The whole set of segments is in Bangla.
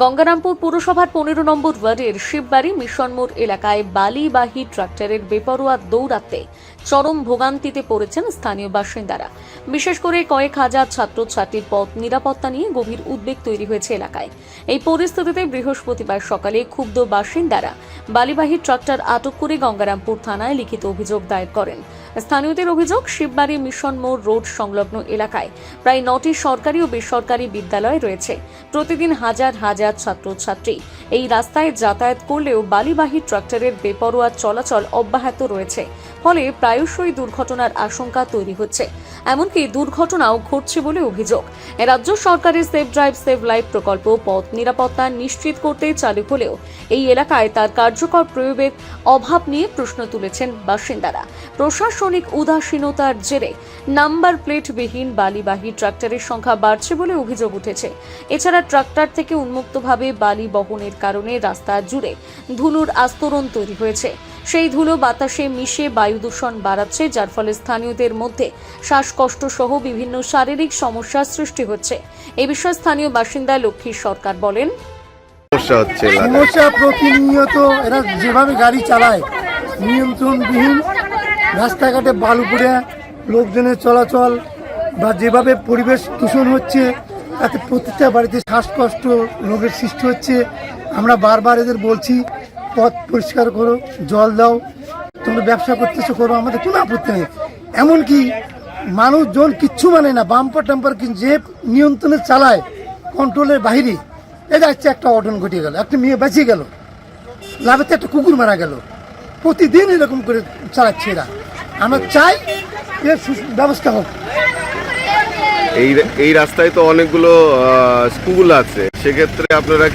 গঙ্গারামপুর পুরসভার 15 নম্বর ওয়ার্ডের শিববাড়ি মিশন মোড় এলাকায় বালিবাহী ট্রাক্টরের বেপরোয়া দৌড়াতে চরম ভোগান্তিতে পড়েছেন স্থানীয় বাসিন্দারা। বিশেষ করে কয়েক হাজার ছাত্রছাত্রীর পথ নিরাপত্তা নিয়ে গভীর উদ্বেগ তৈরি হয়েছে এলাকায়। এই পরিস্থিতিতে বৃহস্পতিবার সকালে ক্ষুব্ধ বাসিন্দারা বালিবাহী ট্রাক্টর আটক করে গঙ্গারামপুর থানায় লিখিত অভিযোগ দায়ের করেন। স্থানীয়দের অভিযোগ, শিববাড়ি মিশন মোড় রোড সংলগ্ন এলাকায় প্রায় 9টি সরকারি ও বেসরকারি বিদ্যালয় রয়েছে। প্রতিদিন হাজার হাজার ছাত্রছাত্রী এই রাস্তায় যাতায়াত করলেও বালিবাহী ট্রাক্টরের বেপরোয়া চলাচল অব্যাহত রয়েছে। ফলে প্রায়শই দুর্ঘটনার আশঙ্কা তৈরি হচ্ছে, এমনকি দুর্ঘটনাও ঘটছে বলে অভিযোগ। রাজ্য সরকারের সেভ ড্রাইভ সেভ লাইফ প্রকল্প পথ নিরাপত্তা নিশ্চিত করতে চালু হলেও এই এলাকায় তার কার্যকর প্রয়োগের অভাব নিয়ে প্রশ্ন তুলেছেন বাসিন্দারা। প্রশাসনিক উদাসীনতার জেরে নাম্বার প্লেটবিহীন বালিবাহী ট্রাক্টরের সংখ্যা বাড়ছে বলে অভিযোগ উঠেছে। এছাড়া ট্রাক্টর থেকে উন্মুক্তভাবে বালি বহনের কারণে রাস্তা জুড়ে ধুলোর আস্তরণ তৈরি হয়েছে। সেই ধুলো বাতাসে মিশে বায়ু দূষণ বাড়াচ্ছে, যার ফলে স্থানীয়দের মধ্যে শ্বাসকষ্ট সহ বিভিন্ন শারীরিক সমস্যার সৃষ্টি হচ্ছে। এই বিষয়ে স্থানীয় বাসিন্দা লক্ষ্মী সরকার বলেন, সমস্যা প্রতিনিয়ত এরা যেভাবে গাড়ি চালায় নিয়ন্ত্রণবিহীন, রাস্তাঘাটে বালু পড়ে লোকজনের চলাচল বা যেভাবে পরিবেশ দূষণ হচ্ছে, তাতে প্রতিটা বাড়িতে শ্বাসকষ্ট রোগের সৃষ্টি হচ্ছে। আমরা বারবার এদের বলছি পথ পরিষ্কার করো, জল দাও, তোমরা ব্যবসা করতেছো করো, আমাদের কোনো আপত্তি নেই। এমনকি মানুষজন কিচ্ছু মানে না, বাম্পার টাম্পার যে নিয়ন্ত্রণে চালায় কন্ট্রোলের বাইরে। এ যাচ্ছে একটা অঘটন ঘটে গেল, একটা মেয়ে বেঁচে গেল, লাভেতে একটা কুকুর মারা গেল। প্রতিদিন এরকম করে চালাচ্ছে এরা। আমরা চাই এর ব্যবস্থা হোক। এই রাস্তায় তো অনেকগুলো স্কুল আছে, সেক্ষেত্রে আপনারা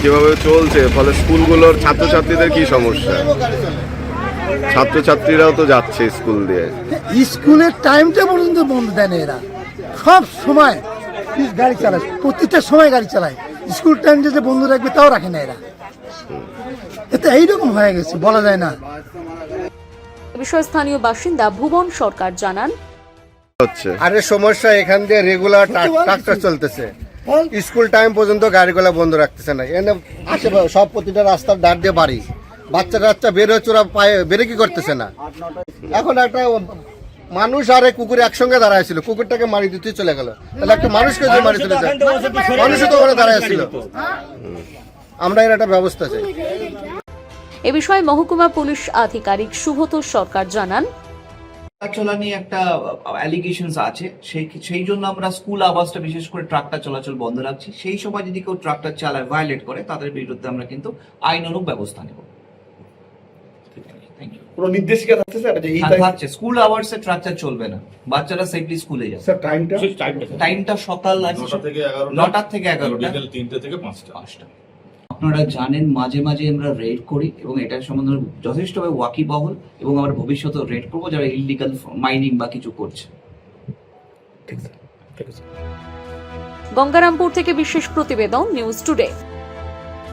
যেভাবে চলছে ফলে স্কুলগুলোর ছাত্রছাত্রীদের কি সমস্যা? ছাত্রছাত্রীরাও তো যাচ্ছে স্কুল দিয়ে, স্কুলের টাইমটা পর্যন্ত বন্ধ দেয় না এরা। সব সময় গাড়ি চালায়, প্রতিটা সময় গাড়ি চালায়। স্কুল টাইম যে বন্ধ রাখবে তাও রাখে না এরা। এতে এইরকম হয়ে গেছে, বলা যায় না। বিষয় স্থানীয় বাসিন্দা ভুবন সরকার জানান, আরে সমস্যা এখান দিয়ে রেগুলার ট্রাক্টর চলতেছে, স্কুল টাইম পর্যন্ত গাড়িগুলা বন্ধ রাখতেছে না। এনে আশেপাশে সব প্রতিটা রাস্তার ধার দিয়ে বাড়ি, বাচ্চা বের হচ্ছে, ওরা পায়ে বেরে কি করতেছে না। এখন একটা মানুষ আর কুকুর একসঙ্গে দাঁড়ায় ছিল, কুকুরটাকে মারি দিতে চলে গেল, তাহলে একটা মানুষকে যে মারি চলে যায়, মানুষও তো ওখানে দাঁড়ায় ছিল। আমরা এর একটা ব্যবস্থা চাই। এ বিষয়ে মহকুমা পুলিশ আধিকারিক সুব্রত সরকার জানান, চলা নিয়ে একটা অ্যালিগেশনস আছে, সেই জন্য আমরা স্কুল আওয়ার্সটা বিশেষ করে ট্রাক্টর চলাচল বন্ধ রাখছি। সেই সময় যদি কেউ ট্রাক্টর চালায়, ভায়োলেট করে, তাদের বিরুদ্ধে আমরা কিন্তু আইনানুগ ব্যবস্থা নেব। কোনো নির্দেশিকা থাকছে স্যার যে এই থাকছে স্কুল আওয়ার্সে ট্রাক্টর চলবে না, বাচ্চারা সেফলি স্কুলে যাবে। স্যার টাইমটা সকাল 9টা থেকে 11টা, বিকেল 3টে থেকে 5টা। আপনারা জানেন মাঝে মাঝে আমরা রেড করি এবং এটার সম্বন্ধে যথেষ্টভাবে ওয়াকিবহল, এবং আমরা ভবিষ্যতেও রেড করবো যারা ইললিগাল মাইনিং বা কিছু করছে। গঙ্গারামপুর থেকে বিশেষ প্রতিবেদন, নিউজ টুডে।